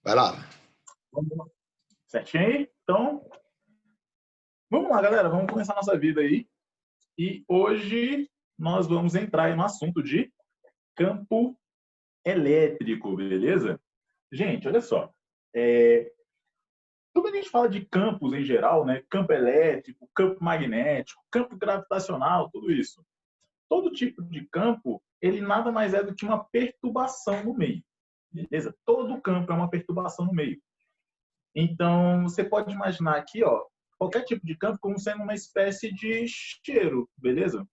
Vai lá. Vamos lá. Certinho aí? Então, vamos lá, galera. Vamos começar a nossa vida aí. E hoje nós vamos entrar aí no assunto de campo elétrico, beleza? Gente, olha só. Quando a gente fala de campos em geral, né? Campo elétrico, campo magnético, campo gravitacional, tudo isso. Todo tipo de campo, ele nada mais é do que uma perturbação no meio, beleza? Todo campo é uma perturbação no meio. Então, você pode imaginar aqui, ó, qualquer tipo de campo como sendo uma espécie de cheiro, beleza?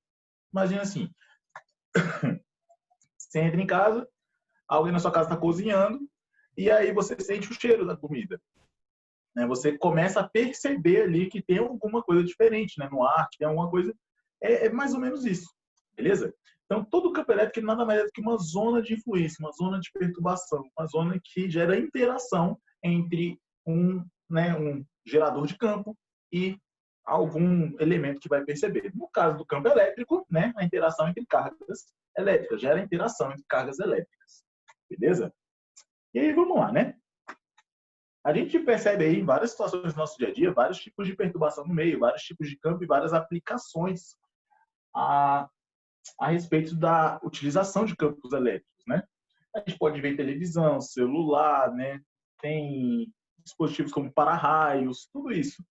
Imagina assim, você entra em casa, alguém na sua casa está cozinhando, e aí você sente o cheiro da comida. Né? Você começa a perceber ali que tem alguma coisa diferente, né, no ar, que tem alguma coisa. É mais ou menos isso, beleza? Então, todo campo elétrico nada mais é do que uma zona de influência, uma zona de perturbação, uma zona que gera interação entre um gerador de campo e algum elemento que vai perceber. No caso do campo elétrico, né, a interação entre cargas elétricas, gera interação entre cargas elétricas, beleza? E aí, vamos lá, né? A gente percebe aí em várias situações do nosso dia a dia, vários tipos de perturbação no meio, vários tipos de campo e várias aplicações a, a respeito da utilização de campos elétricos, né? A gente pode ver televisão, celular, né? Tem dispositivos como para-raios, tudo isso.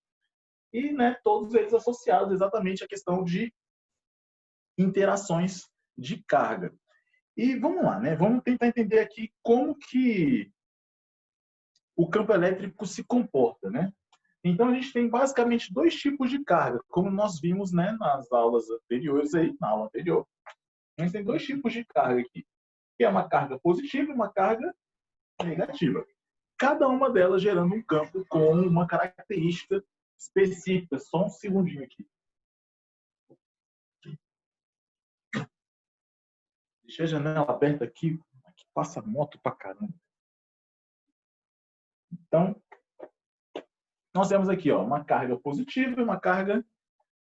E, né, todos eles associados exatamente à questão de interações de carga. E vamos lá, né? Vamos tentar entender aqui como que o campo elétrico se comporta, né? Então, a gente tem basicamente dois tipos de carga, como nós vimos, né, nas aulas anteriores aí, na aula anterior. A gente tem dois tipos de carga aqui, que é uma carga positiva e uma carga negativa. Cada uma delas gerando um campo com uma característica específica. Só um segundinho aqui. Deixei a janela aberta aqui, aqui passa moto pra caramba. Então, nós temos aqui, ó, uma carga positiva e uma carga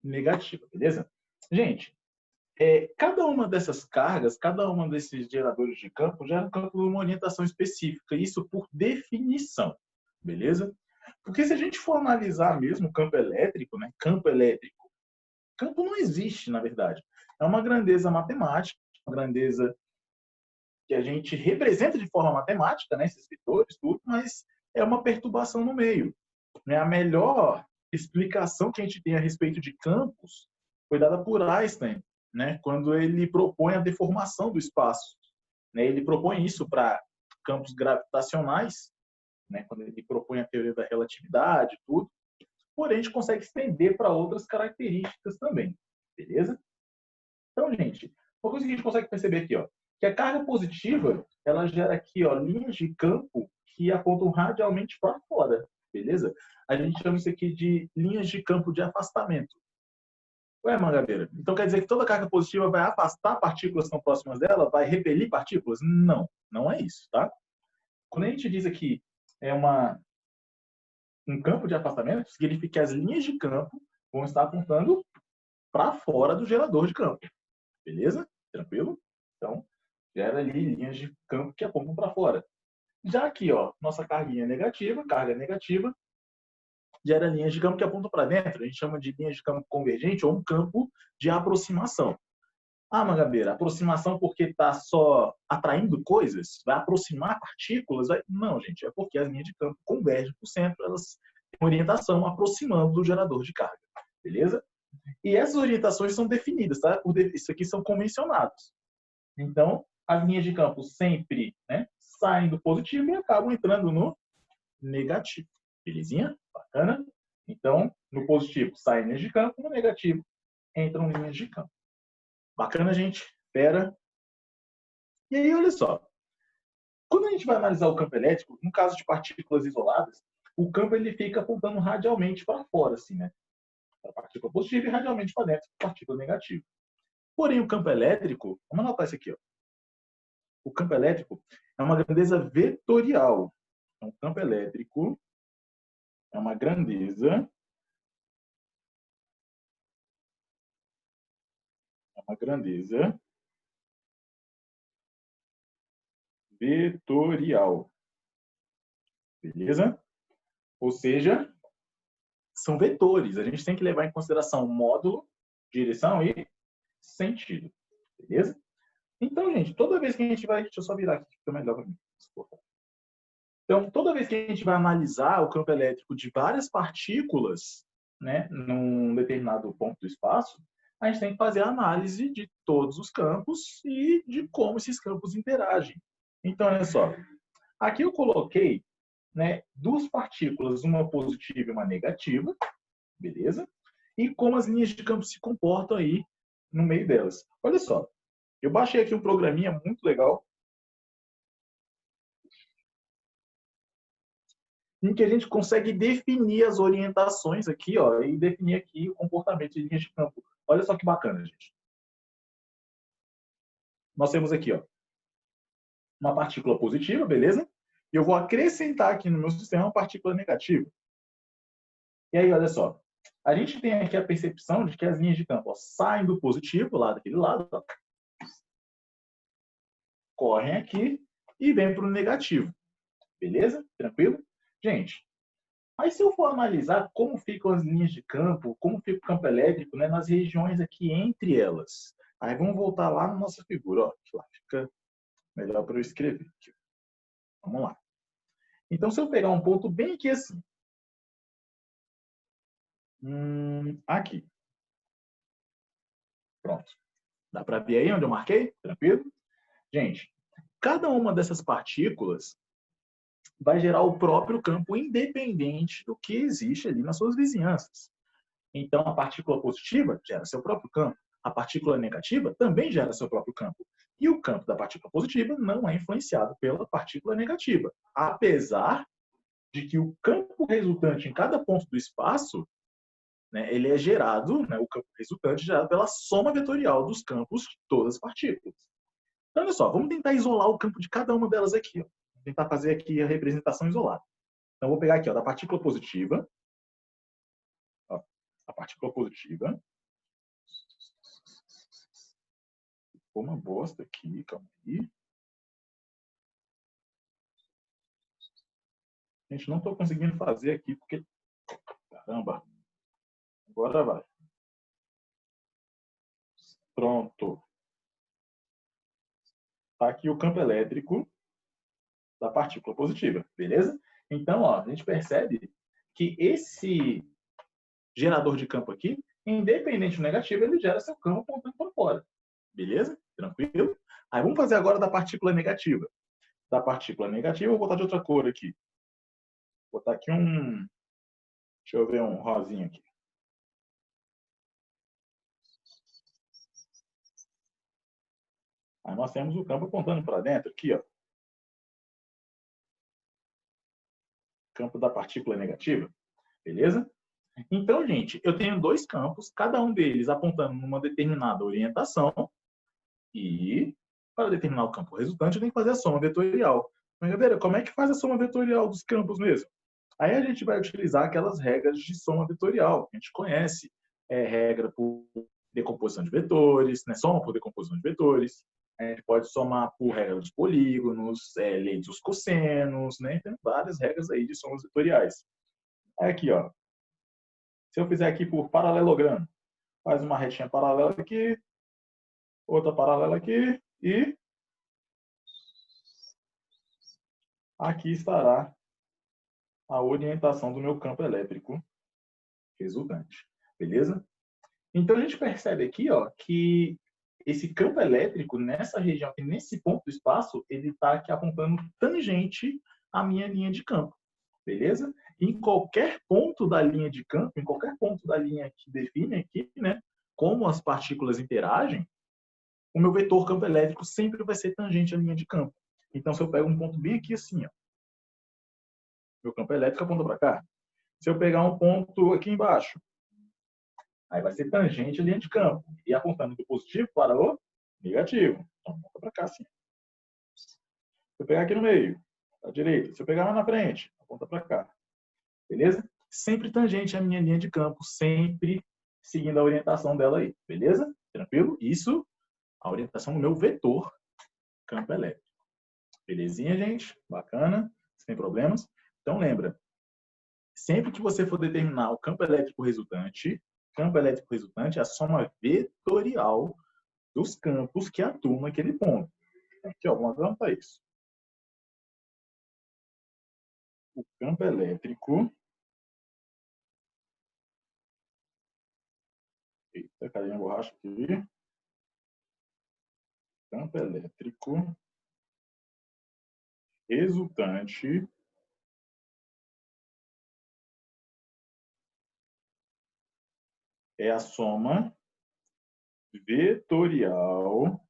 negativa, beleza? Gente, cada uma dessas cargas, cada uma desses geradores de campo gera um campo de uma orientação específica, isso por definição, beleza? Porque se a gente for analisar mesmo o campo elétrico, né, campo não existe, na verdade. É uma grandeza matemática, uma grandeza que a gente representa de forma matemática, né, esses vetores, tudo, mas é uma perturbação no meio. Né? A melhor explicação que a gente tem a respeito de campos foi dada por Einstein, né? Quando ele propõe a deformação do espaço. Né? Ele propõe isso para campos gravitacionais, né? Quando ele propõe a teoria da relatividade, tudo. Porém, a gente consegue estender para outras características também, beleza? Então, gente, uma coisa que a gente consegue perceber aqui, ó, que a carga positiva, ela gera aqui, ó, linhas de campo que apontam radialmente para fora, beleza? A gente chama isso aqui de linhas de campo de afastamento. Ué, Mangabeira, então quer dizer que toda carga positiva vai afastar partículas que estão próximas dela, vai repelir partículas? Não, não é isso, tá? Quando a gente diz aqui um campo de afastamento, significa que as linhas de campo vão estar apontando para fora do gerador de campo, beleza? Tranquilo? Então, gera ali linhas de campo que apontam para fora. Já aqui, ó, nossa carga negativa, gera linhas de campo que apontam para dentro. A gente chama de linhas de campo convergente ou um campo de aproximação. Ah, Mangabeira, aproximação porque está só atraindo coisas? Vai aproximar partículas? Vai... Não, gente, é porque as linhas de campo convergem para o centro, elas têm orientação aproximando do gerador de carga. Beleza? E essas orientações são definidas, tá? Isso aqui são convencionados. Então, as linhas de campo sempre, né, saem do positivo e acabam entrando no negativo. Belezinha? Bacana? Então, no positivo saem linhas de campo, no negativo entram linhas de campo. Bacana, gente? Espera. E aí, olha só. Quando a gente vai analisar o campo elétrico, no caso de partículas isoladas, o campo ele fica apontando radialmente para fora, assim, né? Para a partícula positiva e radialmente para dentro, para a partícula negativa. Porém, o campo elétrico, vamos anotar isso aqui, ó. O campo elétrico é uma grandeza vetorial. Então, o campo elétrico é uma grandeza vetorial. Beleza? Ou seja, são vetores. A gente tem que levar em consideração módulo, direção e sentido. Beleza? Então, gente, toda vez que a gente vai... Deixa eu só virar aqui, fica melhor para mim. Então, toda vez que a gente vai analisar o campo elétrico de várias partículas, né, num determinado ponto do espaço, a gente tem que fazer a análise de todos os campos e de como esses campos interagem. Então, olha só. Aqui eu coloquei, né, duas partículas, uma positiva e uma negativa, beleza? E como as linhas de campo se comportam aí no meio delas. Olha só. Eu baixei aqui um programinha muito legal em que a gente consegue definir as orientações aqui, ó, e definir aqui o comportamento de linhas de campo. Olha só que bacana, gente. Nós temos aqui, ó, uma partícula positiva, beleza? E eu vou acrescentar aqui no meu sistema uma partícula negativa. E aí, olha só. A gente tem aqui a percepção de que as linhas de campo, ó, saem do positivo, lá daquele lado, ó, correm aqui e vêm para o negativo. Beleza? Tranquilo? Gente, mas se eu for analisar como ficam as linhas de campo, como fica o campo elétrico, né, nas regiões aqui entre elas. Aí vamos voltar lá na nossa figura. Ó, lá fica melhor para eu escrever. Aqui. Vamos lá. Então, se eu pegar um ponto bem aqui assim. Aqui. Pronto. Dá para ver aí onde eu marquei? Tranquilo? Gente, cada uma dessas partículas vai gerar o próprio campo independente do que existe ali nas suas vizinhanças. Então, a partícula positiva gera seu próprio campo. A partícula negativa também gera seu próprio campo. E o campo da partícula positiva não é influenciado pela partícula negativa. Apesar de que o campo resultante em cada ponto do espaço, né, ele é gerado, né, o campo resultante é gerado pela soma vetorial dos campos de todas as partículas. Então, olha só, vamos tentar isolar o campo de cada uma delas aqui. Ó. Vou tentar fazer aqui a representação isolada. Então, vou pegar aqui ó, da partícula positiva. Ó, a partícula positiva. Ficou uma bosta aqui, calma aí. Gente, não estou conseguindo fazer aqui porque... Caramba. Agora vai. Pronto. Está aqui o campo elétrico da partícula positiva, beleza? Então, ó, a gente percebe que esse gerador de campo aqui, independente do negativo, ele gera seu campo apontando para fora. Beleza? Tranquilo? Aí vamos fazer agora da partícula negativa. Da partícula negativa, eu vou botar de outra cor aqui. Vou botar aqui um... Deixa eu ver um rosinho aqui. Aí nós temos o campo apontando para dentro aqui, ó. Campo da partícula negativa. Beleza? Então, gente, eu tenho dois campos, cada um deles apontando numa determinada orientação. E, para determinar o campo resultante, eu tenho que fazer a soma vetorial. Mas, galera, como é que faz a soma vetorial dos campos mesmo? Aí a gente vai utilizar aquelas regras de soma vetorial que a gente conhece. Regra por decomposição de vetores, né? Soma por decomposição de vetores. A gente pode somar por regra dos polígonos, lei dos cossenos, né? Tem várias regras aí de somas vetoriais. Aí aqui, ó. Se eu fizer aqui por paralelogramo, faz uma retinha paralela aqui, outra paralela aqui e aqui estará a orientação do meu campo elétrico resultante. Beleza? Então a gente percebe aqui, ó, que esse campo elétrico nessa região, nesse ponto do espaço, ele está aqui apontando tangente à minha linha de campo. Beleza? Em qualquer ponto da linha de campo, em qualquer ponto da linha que define aqui, né, como as partículas interagem, o meu vetor campo elétrico sempre vai ser tangente à linha de campo. Então, se eu pego um ponto bem aqui assim, ó, meu campo elétrico aponta para cá. Se eu pegar um ponto aqui embaixo, aí vai ser tangente à linha de campo. E apontando do positivo para o negativo. Então, aponta para cá assim. Se eu pegar aqui no meio, à direita. Se eu pegar lá na frente, aponta para cá. Beleza? Sempre tangente à minha linha de campo, sempre seguindo a orientação dela aí. Beleza? Tranquilo? Isso, a orientação do meu vetor campo elétrico. Belezinha, gente? Bacana? Sem problemas? Então, lembra, sempre que você for determinar o campo elétrico resultante é a soma vetorial dos campos que atuam naquele ponto. Aqui, ó, vamos anotar isso. O campo elétrico... Eita, cadê minha borracha aqui? Campo elétrico resultante é a soma vetorial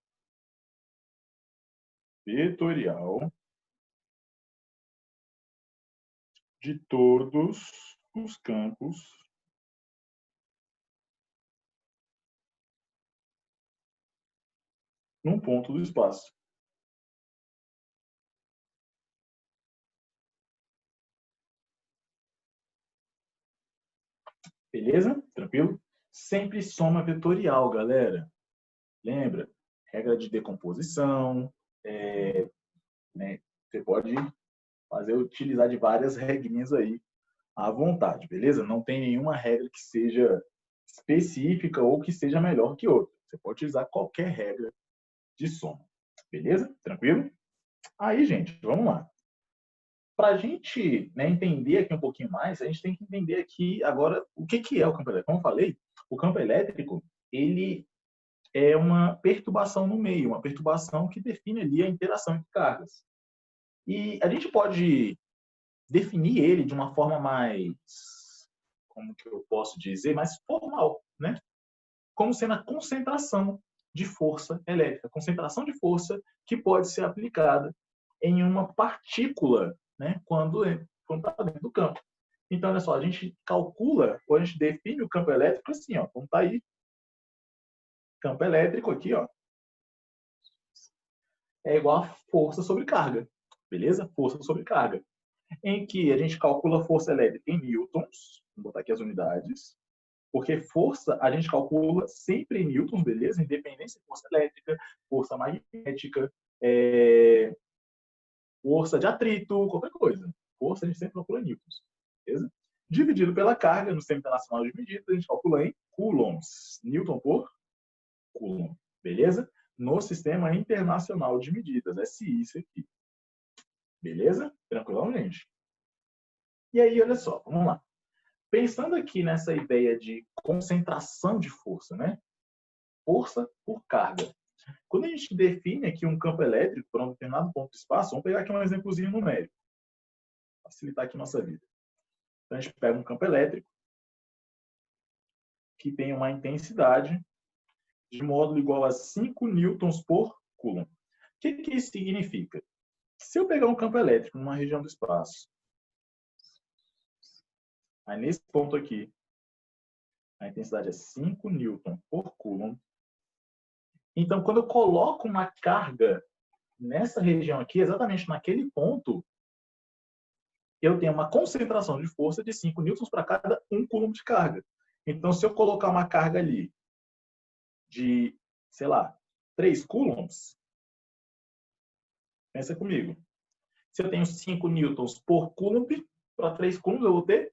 de todos os campos num ponto do espaço. Beleza? Tranquilo? Sempre soma vetorial, galera. Lembra? Regra de decomposição. Né? Você pode utilizar de várias regrinhas aí à vontade, beleza? Não tem nenhuma regra que seja específica ou que seja melhor que outra. Você pode utilizar qualquer regra de soma. Beleza? Tranquilo? Aí, gente, vamos lá. Para a gente, né, entender aqui um pouquinho mais, a gente tem que entender aqui agora o que é o campo elétrico. Como eu falei, o campo elétrico ele é uma perturbação no meio, uma perturbação que define ali a interação entre cargas. E a gente pode definir ele de uma forma mais, como que eu posso dizer, mais formal, né? Como sendo a concentração de força elétrica, concentração de força que pode ser aplicada em uma partícula, né, quando está dentro do campo. Então, olha só, a gente calcula, ou a gente define o campo elétrico assim, ó, como está aí, campo elétrico aqui, ó, é igual a força sobre carga, beleza? Força sobre carga. Em que a gente calcula a força elétrica em newtons, vou botar aqui as unidades, porque força a gente calcula sempre em newtons, beleza? Independência de força elétrica, força magnética, força de atrito, qualquer coisa. Força a gente sempre calcula em newtons, beleza? Dividido pela carga, no Sistema Internacional de Medidas, a gente calcula em coulombs. Newton por coulomb, beleza? No Sistema Internacional de Medidas, SI, isso aqui. Beleza? Tranquilão, gente? E aí, olha só, vamos lá. Pensando aqui nessa ideia de concentração de força, né? Força por carga. Quando a gente define aqui um campo elétrico para um determinado ponto do espaço, vamos pegar aqui um exemplozinho numérico. Facilitar aqui nossa vida. Então, a gente pega um campo elétrico que tem uma intensidade de módulo igual a 5 newtons por coulomb. O que isso significa? Se eu pegar um campo elétrico numa região do espaço, aí nesse ponto aqui, a intensidade é 5 newton por coulomb. Então, quando eu coloco uma carga nessa região aqui, exatamente naquele ponto, eu tenho uma concentração de força de 5 newtons para cada 1 coulomb de carga. Então, se eu colocar uma carga ali de, sei lá, 3 coulombs, pensa comigo. Se eu tenho 5 newtons por coulomb, para 3 coulombs eu vou ter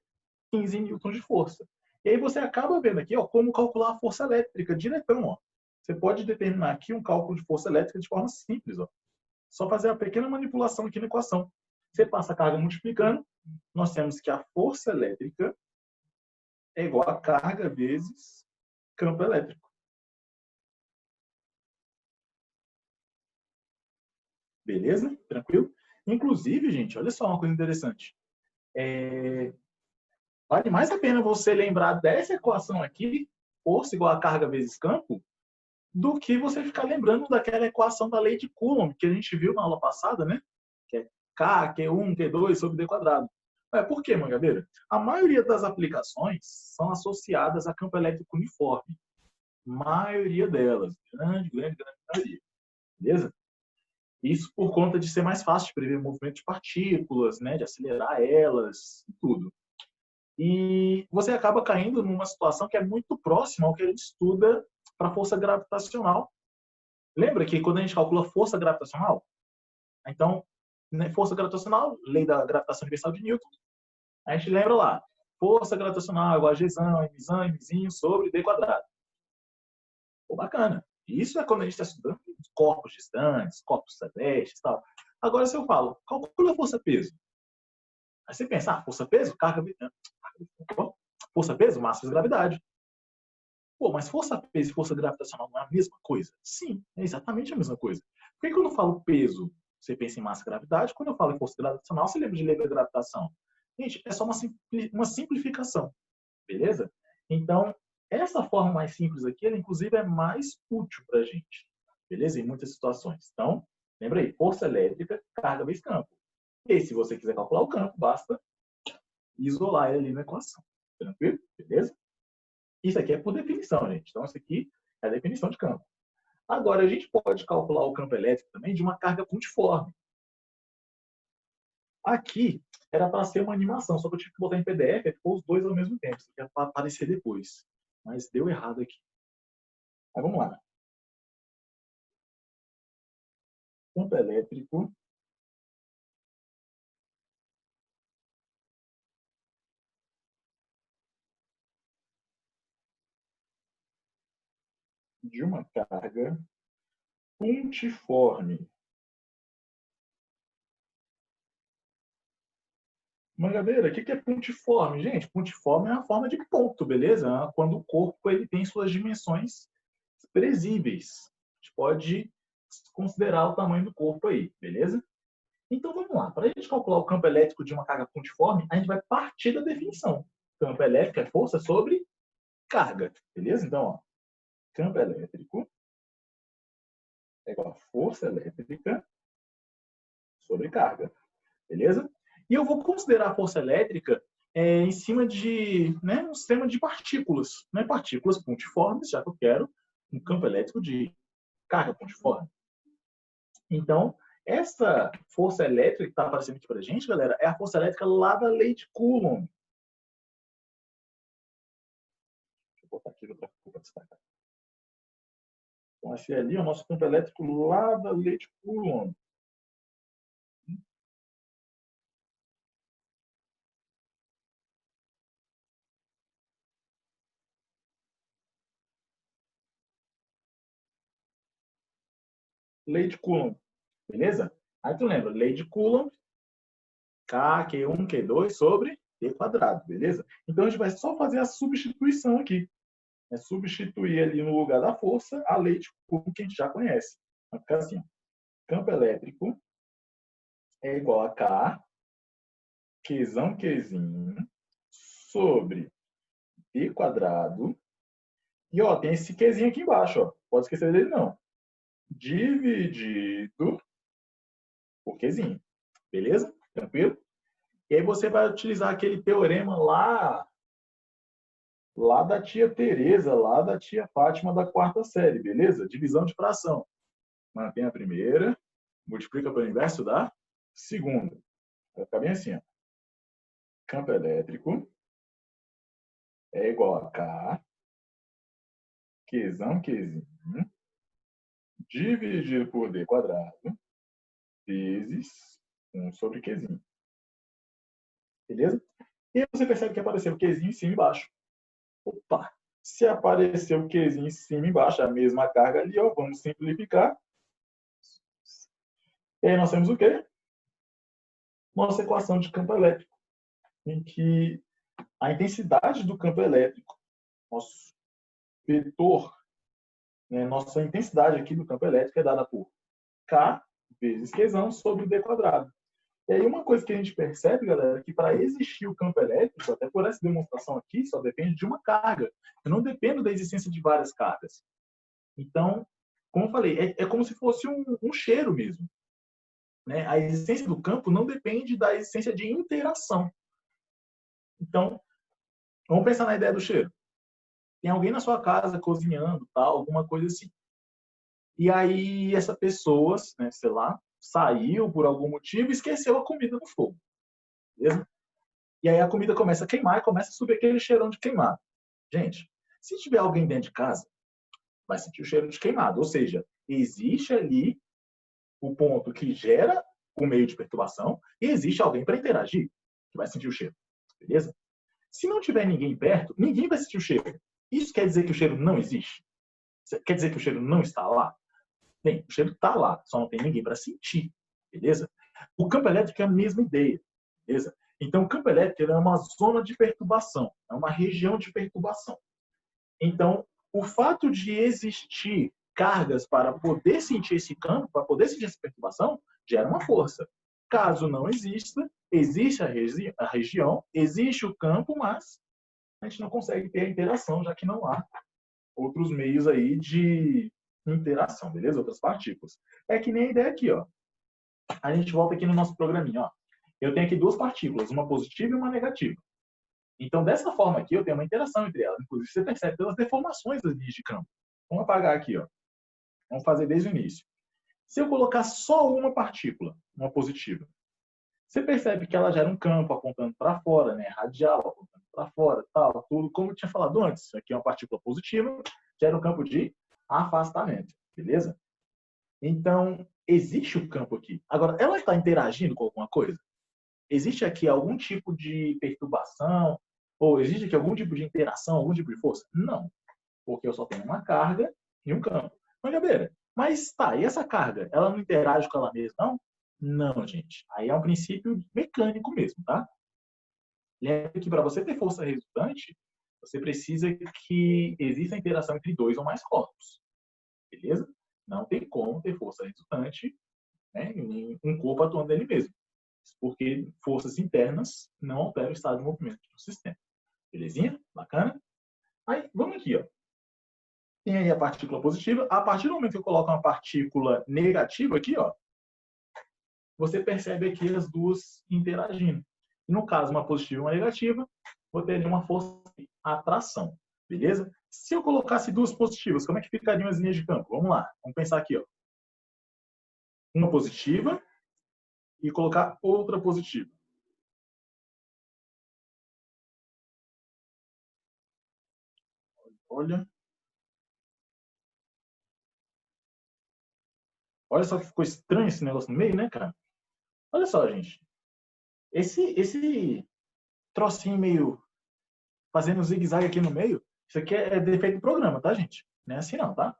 15 newtons de força. E aí você acaba vendo aqui, ó, como calcular a força elétrica diretão, ó. Você pode determinar aqui um cálculo de força elétrica de forma simples, ó. Só fazer a pequena manipulação aqui na equação. Você passa a carga multiplicando, nós temos que a força elétrica é igual a carga vezes campo elétrico. Beleza? Tranquilo? Inclusive, gente, olha só uma coisa interessante. Vale mais a pena você lembrar dessa equação aqui, força igual a carga vezes campo, do que você ficar lembrando daquela equação da lei de Coulomb, que a gente viu na aula passada, né? Que é K, Q1, Q2 sobre D quadrado. Por quê, Mangabeira? A maioria das aplicações são associadas a campo elétrico uniforme. Maioria delas. Grande maioria. Beleza? Isso por conta de ser mais fácil de prever o movimento de partículas, né? De acelerar elas e tudo. E você acaba caindo numa situação que é muito próxima ao que a gente estuda para força gravitacional. Lembra que quando a gente calcula força gravitacional, então, né, força gravitacional, lei da gravitação universal de Newton. A gente lembra lá, força gravitacional igual a Gzão, Mzinho sobre D quadrado. Pô, bacana. Isso é quando a gente está estudando corpos distantes, corpos celestes e tal. Agora, se eu falo, calcula a força-peso. Aí você pensa, força-peso, força-peso, massa e gravidade. Pô, mas força-peso e força gravitacional não é a mesma coisa? Sim, é exatamente a mesma coisa. Por que quando eu falo peso, você pensa em massa e gravidade? Quando eu falo em força gravitacional, você lembra de lei da gravitação? Gente, é só uma simplificação, beleza? Então, essa forma mais simples aqui, ela inclusive é mais útil para a gente, beleza? Em muitas situações. Então, lembra aí, força elétrica, carga vezes campo. E se você quiser calcular o campo, basta isolar ele ali na equação. Tranquilo? Beleza? Isso aqui é por definição, gente. Então, isso aqui é a definição de campo. Agora, a gente pode calcular o campo elétrico também de uma carga pontiforme. Aqui era para ser uma animação, só que eu tive que botar em PDF e ficou os dois ao mesmo tempo. Isso aqui é para aparecer depois. Mas deu errado aqui. Mas vamos lá. Campo elétrico de uma carga pontiforme. Mangabeira, o que é pontiforme? Gente, pontiforme é a forma de ponto, beleza? Quando o corpo ele tem suas dimensões expressíveis. A gente pode considerar o tamanho do corpo aí, beleza? Então vamos lá. Para a gente calcular o campo elétrico de uma carga pontiforme, a gente vai partir da definição. Campo elétrico é força sobre carga, beleza? Então, ó, campo elétrico é igual a força elétrica sobre carga, beleza? E eu vou considerar a força elétrica em cima de um sistema de partículas, né? Partículas pontiformes, já que eu quero um campo elétrico de carga pontiforme. Então, essa força elétrica que está aparecendo aqui para a gente, galera, é a força elétrica lá da lei de Coulomb. Deixa eu botar aqui outra cor para destacar. Então, esse ali é o nosso campo elétrico lá da lei de Coulomb. Lei de Coulomb, beleza? Aí tu lembra, lei de Coulomb, K, Q1, Q2 sobre T quadrado, beleza? Então a gente vai só fazer a substituição aqui. É substituir ali no lugar da força a lei de Coulomb que a gente já conhece. Vai ficar assim, campo elétrico é igual a K, Qzão, Qzinho, sobre T quadrado. E ó, tem esse Qzinho aqui embaixo, ó. Pode esquecer dele não. Dividido por Qzinho. Beleza? Tranquilo? E aí você vai utilizar aquele teorema lá da tia Tereza, lá da tia Fátima da quarta série, beleza? Divisão de fração. Mantém a primeira, multiplica pelo inverso da segunda. Vai ficar bem assim, ó. Campo elétrico é igual a K, Qzão, Qzinho, dividido por D quadrado, vezes 1 sobre Qzinho. Beleza? E aí você percebe que apareceu o Qzinho em cima e embaixo. Opa! Se apareceu o Qzinho em cima e embaixo, a mesma carga ali, ó, vamos simplificar. E aí nós temos o quê? Nossa equação de campo elétrico, em que a intensidade do campo elétrico, nosso vetor, né, nossa intensidade aqui do campo elétrico é dada por K vezes Qzão sobre D quadrado. E aí uma coisa que a gente percebe, galera, é que para existir o campo elétrico, até por essa demonstração aqui, só depende de uma carga. Eu não dependo da existência de várias cargas. Então, como eu falei, é como se fosse um cheiro mesmo. Né? A existência do campo não depende da existência de interação. Então, vamos pensar na ideia do cheiro. Tem alguém na sua casa cozinhando, tal, alguma coisa assim. E aí essa pessoa, né, sei lá, saiu por algum motivo e esqueceu a comida no fogo. Beleza? E aí a comida começa a queimar e começa a subir aquele cheirão de queimado. Gente, se tiver alguém dentro de casa, vai sentir o cheiro de queimado. Ou seja, existe ali o ponto que gera o meio de perturbação e existe alguém para interagir, que vai sentir o cheiro. Beleza? Se não tiver ninguém perto, ninguém vai sentir o cheiro. Isso quer dizer que o cheiro não existe? Quer dizer que o cheiro não está lá? Bem, o cheiro está lá, só não tem ninguém para sentir. Beleza? O campo elétrico é a mesma ideia. Beleza? Então, o campo elétrico é uma zona de perturbação, é uma região de perturbação. Então, o fato de existir cargas para poder sentir esse campo, para poder sentir essa perturbação, gera uma força. Caso não exista, existe a região, existe o campo, mas a gente não consegue ter a interação, já que não há outros meios aí de interação, beleza? Outras partículas. É que nem a ideia aqui, ó. A gente volta aqui no nosso programinha, ó. Eu tenho aqui duas partículas, uma positiva e uma negativa. Então, dessa forma aqui, eu tenho uma interação entre elas. Inclusive, você percebe pelas deformações das linhas de campo. Vamos apagar aqui, ó. Vamos fazer desde o início. Se eu colocar só uma partícula, uma positiva, você percebe que ela gera um campo apontando para fora, né? Radial, apontando para fora, tal, tudo. Como eu tinha falado antes, isso aqui é uma partícula positiva, gera um campo de afastamento, beleza? Então, existe o campo aqui. Agora, ela está interagindo com alguma coisa? Existe aqui algum tipo de perturbação? Ou existe aqui algum tipo de interação, algum tipo de força? Não, porque eu só tenho uma carga e um campo. Mas tá, e essa carga? Ela não interage com ela mesma, não? Não, gente. Aí é um princípio mecânico mesmo, tá? Lembra que para você ter força resultante, você precisa que exista interação entre dois ou mais corpos. Beleza? Não tem como ter força resultante, né, em um corpo atuando nele mesmo. Porque forças internas não alteram o estado de movimento do sistema. Belezinha? Bacana? Aí, vamos aqui, ó. Tem aí a partícula positiva. A partir do momento que eu coloco uma partícula negativa aqui, ó, você percebe aqui as duas interagindo. E no caso, uma positiva e uma negativa, vou ter uma força de atração. Beleza? Se eu colocasse duas positivas, como é que ficariam as linhas de campo? Vamos lá. Vamos pensar aqui, ó. Uma positiva e colocar outra positiva. Olha. Olha só que ficou estranho esse negócio no meio, né, cara? Olha só, gente. Esse trocinho meio fazendo zigue-zague aqui no meio, isso aqui é defeito do programa, tá, gente? Não é assim não, tá?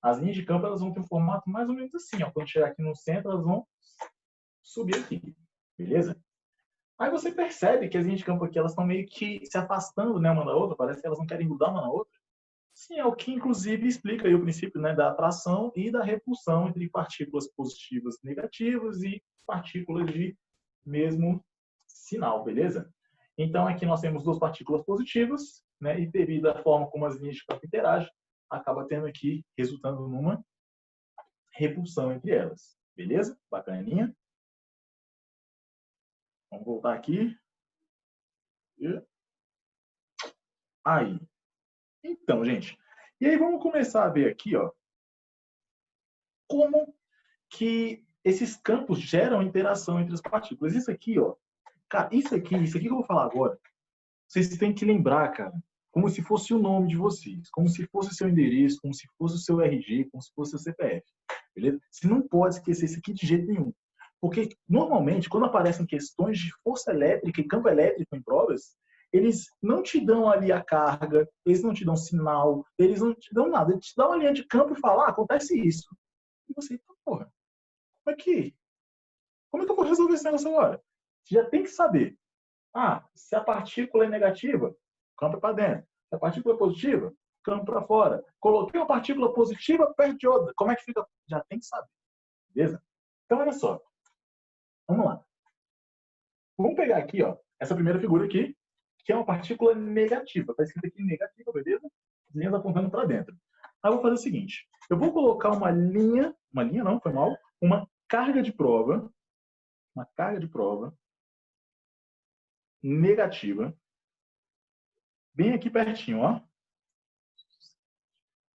As linhas de campo elas vão ter um formato mais ou menos assim, ó. Quando chegar aqui no centro, elas vão subir aqui, beleza? Aí você percebe que as linhas de campo aqui elas estão meio que se afastando, né, uma da outra, parece que elas não querem grudar uma na outra. Sim, é o que inclusive explica aí o princípio, né, da atração e da repulsão entre partículas positivas e negativas e partículas de mesmo sinal, beleza? Então aqui nós temos duas partículas positivas, né, e devido à forma como as linhas de campo interagem, acaba tendo aqui, resultando numa repulsão entre elas. Beleza? Bacaninha. Vamos voltar aqui. Aí. Então, gente. E aí vamos começar a ver aqui, ó, como que esses campos geram interação entre as partículas. Isso aqui, ó, cara, isso aqui que eu vou falar agora, vocês têm que lembrar, cara, como se fosse o nome de vocês, como se fosse o seu endereço, como se fosse o seu RG, como se fosse o seu CPF. Beleza? Você não pode esquecer isso aqui de jeito nenhum. Porque, normalmente, quando aparecem questões de força elétrica e campo elétrico em provas, eles não te dão ali a carga, eles não te dão sinal, eles não te dão nada. Eles te dão uma linha de campo e falam, acontece isso. E você, porra, como é que eu vou resolver esse negócio agora? Você já tem que saber. Ah, se a partícula é negativa, campo para dentro. Se a partícula é positiva, campo para fora. Coloquei uma partícula positiva perto de outra. Como é que fica? Já tem que saber. Beleza? Então, olha só. Vamos lá. Vamos pegar aqui, ó, essa primeira figura aqui, que é uma partícula negativa. Está escrito aqui negativa, beleza? As linhas apontando para dentro. Aí eu vou fazer o seguinte. Eu vou colocar uma linha não, foi mal, uma carga de prova negativa, bem aqui pertinho, ó.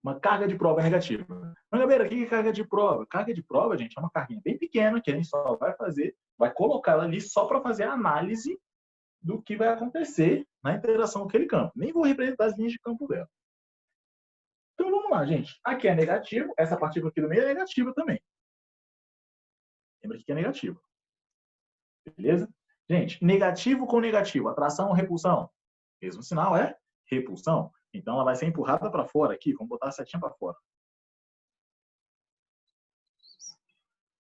Uma carga de prova negativa. Mas, galera, o que é carga de prova? Carga de prova, gente, é uma carguinha bem pequena que a gente só vai colocar ela ali só para fazer a análise do que vai acontecer na interação com aquele campo. Nem vou representar as linhas de campo dela. Então, vamos lá, gente. Aqui é negativo, essa partícula aqui do meio é negativa também. Lembra que é negativo. Beleza? Gente, negativo com negativo. Atração ou repulsão? Mesmo sinal é repulsão. Então, ela vai ser empurrada para fora aqui. Vamos botar a setinha para fora.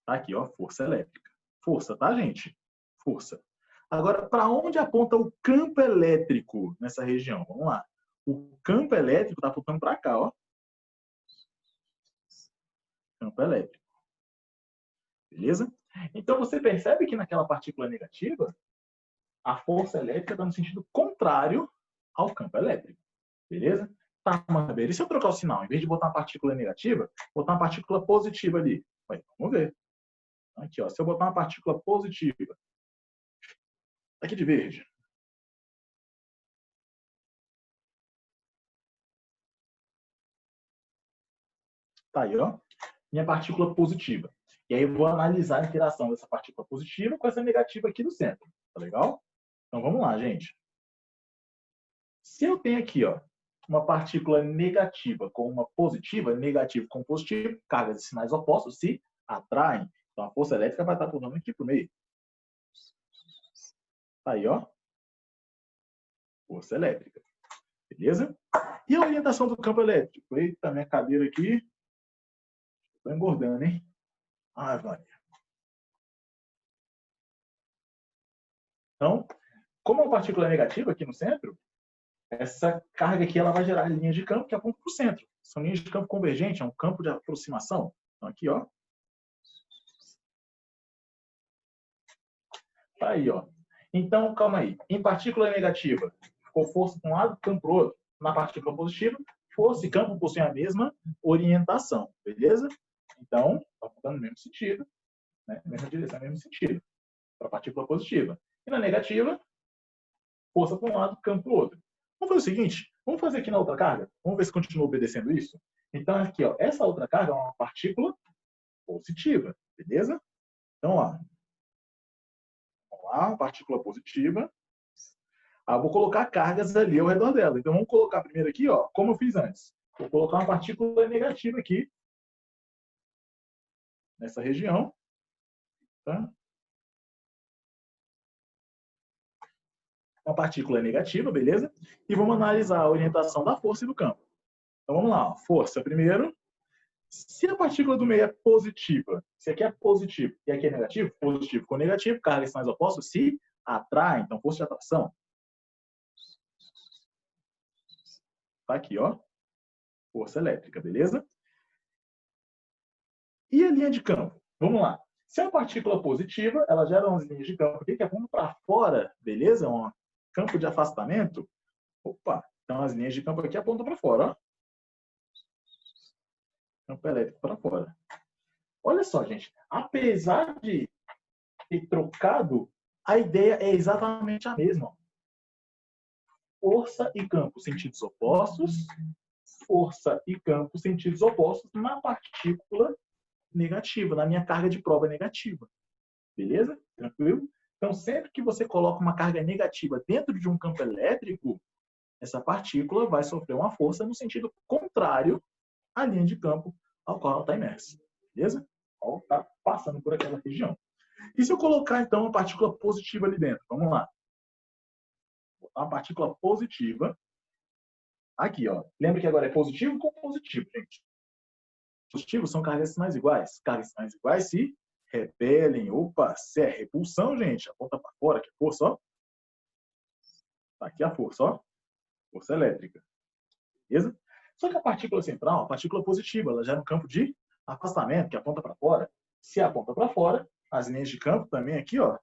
Tá aqui, ó, força elétrica. Força, tá, gente? Força. Agora, para onde aponta o campo elétrico nessa região? Vamos lá. O campo elétrico está apontando para cá, ó. Campo elétrico. Beleza? Então, você percebe que naquela partícula negativa, a força elétrica está no sentido contrário ao campo elétrico. Beleza? Tá, Marbeira. E se eu trocar o sinal? Em vez de botar uma partícula negativa, botar uma partícula positiva ali. Vamos ver. Aqui, ó. Se eu botar uma partícula positiva, aqui de verde. Tá aí, ó. Minha partícula positiva. E aí eu vou analisar a interação dessa partícula positiva com essa negativa aqui do centro. Tá legal? Então vamos lá, gente. Se eu tenho aqui, ó, uma partícula negativa com uma positiva, negativo com positivo, cargas e sinais opostos se atraem. Então a força elétrica vai estar pulando aqui para o meio. Tá aí, ó. Força elétrica. Beleza? E a orientação do campo elétrico? Eita, minha cadeira aqui. Estou engordando, hein? Ah, vai. Então, como é uma partícula negativa aqui no centro, essa carga aqui ela vai gerar linhas de campo que apontam para o centro. São linhas de campo convergentes, é um campo de aproximação. Então, aqui, ó. Tá aí, ó. Então, calma aí. Em partícula negativa, ficou força para um lado, campo para o outro. Na partícula positiva, força e campo possuem a mesma orientação. Beleza? Então, está apontando no mesmo sentido, né? Mesma direção, mesmo sentido. Para a partícula positiva. E na negativa, força para um lado, campo para o outro. Vamos fazer o seguinte, vamos fazer aqui na outra carga, vamos ver se continua obedecendo isso. Então, aqui, ó, essa outra carga é uma partícula positiva, beleza? Então, ó, vamos lá, uma partícula positiva. Ah, vou colocar cargas ali ao redor dela. Então, vamos colocar primeiro aqui, ó, como eu fiz antes. Vou colocar uma partícula negativa aqui, nessa região. Tá? Uma partícula negativa, beleza? E vamos analisar a orientação da força e do campo. Então vamos lá, força primeiro. Se a partícula do meio é positiva, se aqui é positivo e aqui é negativo, positivo com negativo, cargas e sinais opostos se atraem, então força de atração. Tá aqui, ó. Força elétrica, beleza? E a linha de campo? Vamos lá. Se a partícula positiva, ela gera umas linhas de campo aqui que apontam para fora, beleza? Um campo de afastamento. Opa, então as linhas de campo aqui apontam para fora, ó. Campo elétrico para fora. Olha só, gente. Apesar de ter trocado, a ideia é exatamente a mesma. Força e campo, sentidos opostos. Força e campo, sentidos opostos na partícula negativa, na minha carga de prova negativa. Beleza? Tranquilo? Então, sempre que você coloca uma carga negativa dentro de um campo elétrico, essa partícula vai sofrer uma força no sentido contrário à linha de campo ao qual ela está imersa. Beleza? Ela está passando por aquela região. E se eu colocar, então, uma partícula positiva ali dentro? Vamos lá. Vou botar uma partícula positiva. Aqui, ó. Lembra que agora é positivo com positivo, gente. Positivos são cargas de sinais iguais. Cargas de sinais iguais se repelem. Opa, se é repulsão, gente, aponta para fora, que força, ó. Tá aqui a força, ó. Força elétrica. Beleza? Só que a partícula central, a partícula positiva, ela gera um campo de afastamento, que aponta para fora. Se aponta para fora, as linhas de campo também aqui, ó,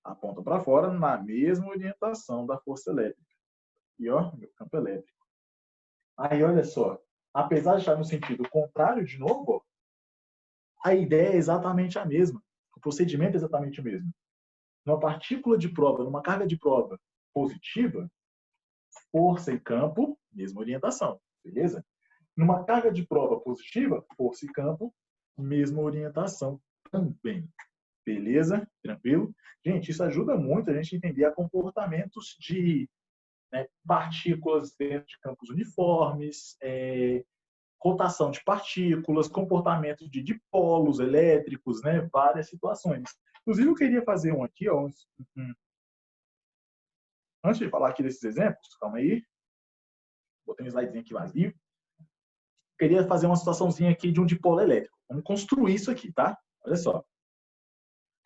apontam para fora na mesma orientação da força elétrica. E, ó, meu campo elétrico. Aí, olha só, apesar de estar no sentido contrário, de novo, a ideia é exatamente a mesma. O procedimento é exatamente o mesmo. Numa partícula de prova, numa carga de prova positiva, força e campo, mesma orientação, beleza? Numa carga de prova positiva, força e campo, mesma orientação também. Beleza? Tranquilo? Gente, isso ajuda muito a gente entender a comportamentos de partículas dentro de campos uniformes, rotação de partículas, comportamento de dipolos elétricos, né? Várias situações. Inclusive, eu queria fazer um aqui, ó, antes de falar aqui desses exemplos, calma aí, botei um slidezinho aqui vazio. Queria fazer uma situaçãozinha aqui de um dipolo elétrico. Vamos construir isso aqui, tá? Olha só.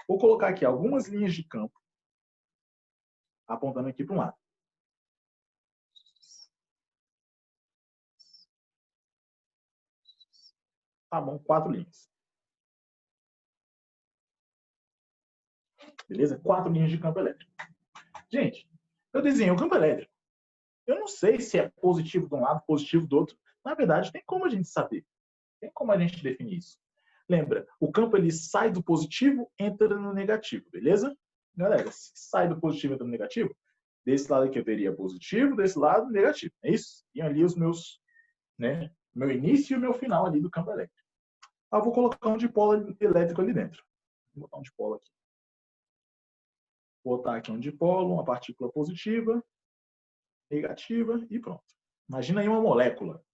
Vou colocar aqui algumas linhas de campo apontando aqui para um lado. Tá bom, 4 linhas. Beleza? 4 linhas de campo elétrico. Gente, eu desenhei o campo elétrico. Eu não sei se é positivo de um lado, positivo do outro. Na verdade, tem como a gente saber. Tem como a gente definir isso. Lembra, o campo ele sai do positivo, entra no negativo, beleza? Galera, se sai do positivo, entra no negativo, desse lado aqui eu teria positivo, desse lado negativo. É isso? E ali os meus, né? Meu início e o meu final ali do campo elétrico. Eu vou colocar um dipolo elétrico ali dentro. Vou botar um dipolo aqui. Vou botar aqui um dipolo, uma partícula positiva, negativa e pronto. Imagina aí uma molécula.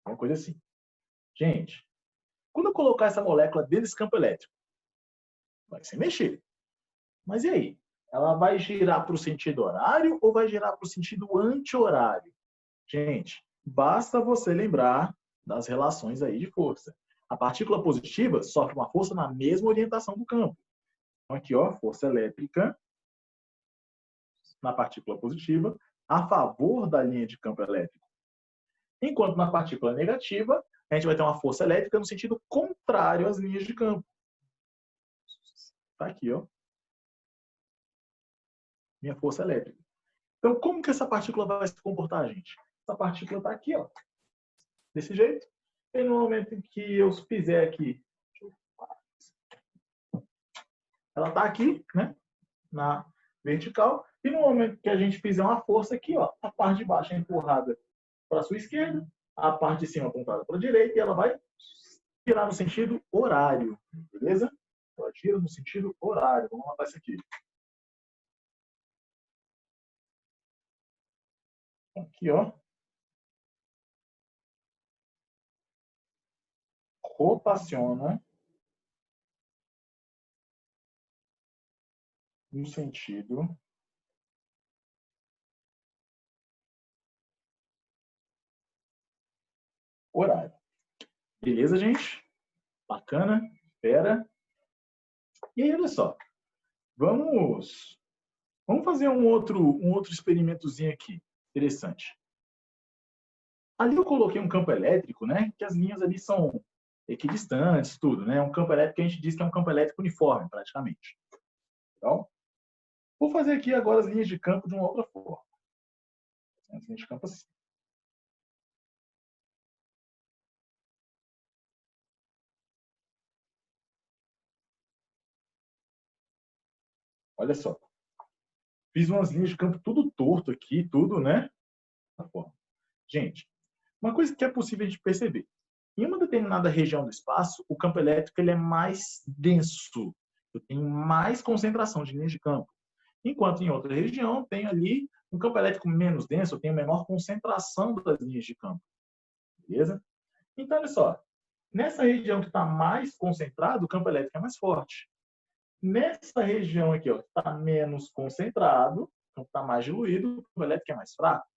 Uma coisa assim. Gente, quando eu colocar essa molécula dentro desse campo elétrico, vai se mexer. Mas e aí? Ela vai girar para o sentido horário ou vai girar para o sentido anti-horário? Gente, basta você lembrar das relações aí de força. A partícula positiva sofre uma força na mesma orientação do campo. Então, aqui, ó, força elétrica na partícula positiva a favor da linha de campo elétrico. Enquanto na partícula negativa, a gente vai ter uma força elétrica no sentido contrário às linhas de campo. Tá aqui, ó. Minha força elétrica. Então, como que essa partícula vai se comportar, gente? Essa partícula está aqui, ó, desse jeito. E no momento em que eu fizer aqui, ela está aqui, né, na vertical. E no momento que a gente fizer uma força aqui, ó, a parte de baixo é empurrada para a sua esquerda, a parte de cima apontada para a direita, e ela vai girar no sentido horário, beleza? Ela gira no sentido horário. Vamos anotar isso aqui. Aqui, ó. Rotaciona no sentido horário. Beleza, gente? Bacana? Espera. E aí, olha só. Vamos fazer um outro experimentozinho aqui. Interessante. Ali eu coloquei um campo elétrico, né? Que as linhas ali são equidistantes, tudo, né? Um campo elétrico que a gente diz que é um campo elétrico uniforme, praticamente. Então, vou fazer aqui agora as linhas de campo de uma outra forma. As linhas de campo assim. Olha só. Fiz umas linhas de campo tudo torto aqui, tudo, né? Gente, uma coisa que é possível a gente perceber. Em uma determinada região do espaço, o campo elétrico ele é mais denso. Eu tenho mais concentração de linhas de campo. Enquanto em outra região, tem ali um campo elétrico menos denso, eu tenho menor concentração das linhas de campo. Beleza? Então, olha só. Nessa região que está mais concentrado, o campo elétrico é mais forte. Nessa região aqui, está menos concentrado, o campo está mais diluído, o campo elétrico é mais fraco.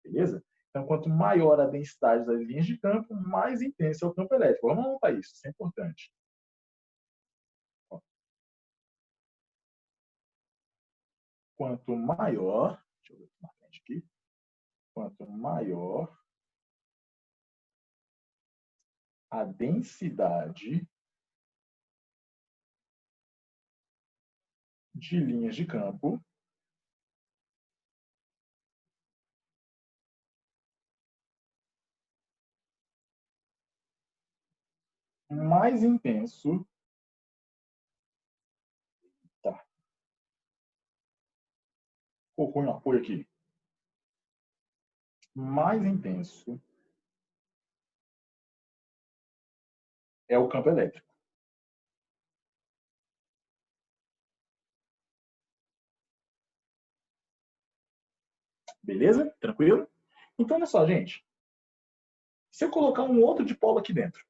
Beleza? Então, quanto maior a densidade das linhas de campo, mais intenso é o campo elétrico. Vamos anotar isso, isso é importante. Quanto maior, deixa eu ver na frente aqui, quanto maior a densidade de linhas de campo, mais intenso, tá, colocou um apoio aqui, mais intenso é o campo elétrico. Beleza? Tranquilo? Então, olha só, gente. Se eu colocar um outro dipolo aqui dentro,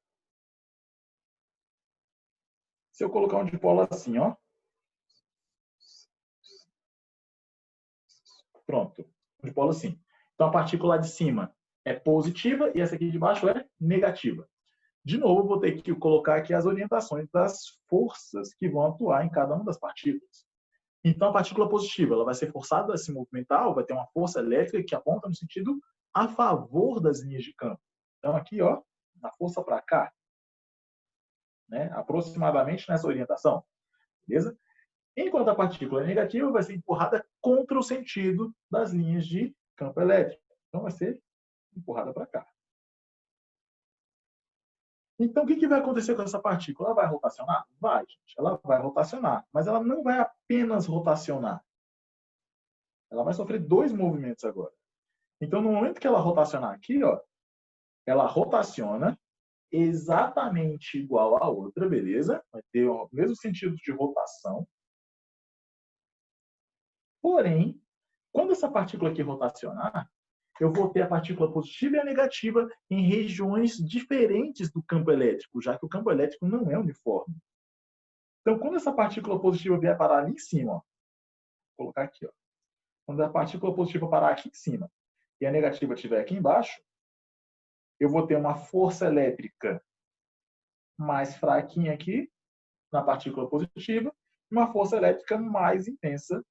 se eu colocar um dipolo assim, ó, pronto, um dipolo assim. Então a partícula de cima é positiva e essa aqui de baixo é negativa. De novo, vou ter que colocar aqui as orientações das forças que vão atuar em cada uma das partículas. Então, a partícula positiva ela vai ser forçada a se movimentar, vai ter uma força elétrica que aponta no sentido a favor das linhas de campo. Então, aqui, ó, a força para cá, né, aproximadamente nessa orientação, beleza? Enquanto a partícula negativa vai ser empurrada contra o sentido das linhas de campo elétrico. Então, vai ser empurrada para cá. Então, o que vai acontecer com essa partícula? Ela vai rotacionar? Vai, gente. Ela vai rotacionar. Mas ela não vai apenas rotacionar. Ela vai sofrer dois movimentos agora. Então, no momento que ela rotacionar aqui, ó, ela rotaciona exatamente igual à outra, beleza? Vai ter o mesmo sentido de rotação. Porém, quando essa partícula aqui rotacionar, eu vou ter a partícula positiva e a negativa em regiões diferentes do campo elétrico, já que o campo elétrico não é uniforme. Então, quando essa partícula positiva vier parar ali em cima, ó, vou colocar aqui, ó, quando a partícula positiva parar aqui em cima e a negativa estiver aqui embaixo, eu vou ter uma força elétrica mais fraquinha aqui na partícula positiva e uma força elétrica mais intensa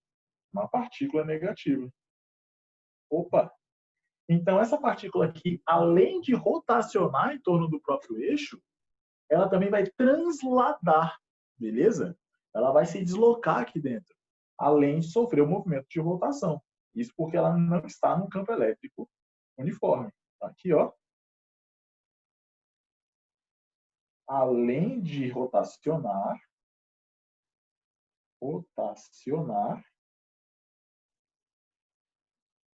na partícula negativa. Opa! Então, essa partícula aqui, além de rotacionar em torno do próprio eixo, ela também vai transladar, beleza? Ela vai se deslocar aqui dentro, além de sofrer o movimento de rotação. Isso porque ela não está no campo elétrico uniforme. Aqui, ó. Além de rotacionar,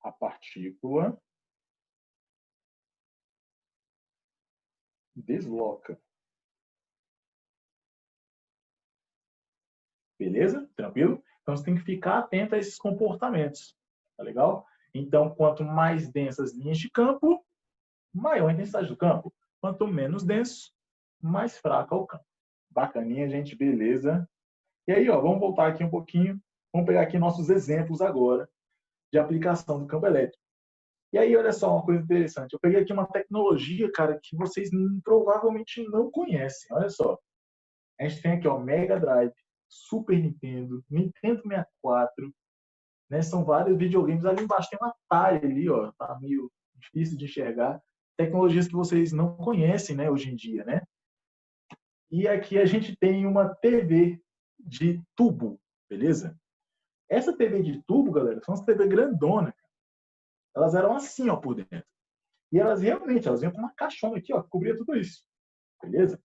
a partícula desloca. Beleza? Tranquilo? Então, você tem que ficar atento a esses comportamentos. Tá legal? Então, quanto mais densas linhas de campo, maior a intensidade do campo. Quanto menos denso, mais fraco é o campo. Bacaninha, gente. Beleza? E aí, ó, vamos voltar aqui um pouquinho. Vamos pegar aqui nossos exemplos agora de aplicação do campo elétrico. E aí, olha só uma coisa interessante. Eu peguei aqui uma tecnologia, cara, que vocês provavelmente não conhecem. Olha só. A gente tem aqui, ó, Mega Drive, Super Nintendo, Nintendo 64, né? São vários videogames. Ali embaixo tem um Atari ali, ó, tá meio difícil de enxergar. Tecnologias que vocês não conhecem, né, hoje em dia, né? E aqui a gente tem uma TV de tubo, beleza? Essa TV de tubo, galera, são as TV grandona. Elas eram assim, ó, por dentro. E elas realmente, elas vinham com uma caixona aqui, ó, que cobria tudo isso. Beleza?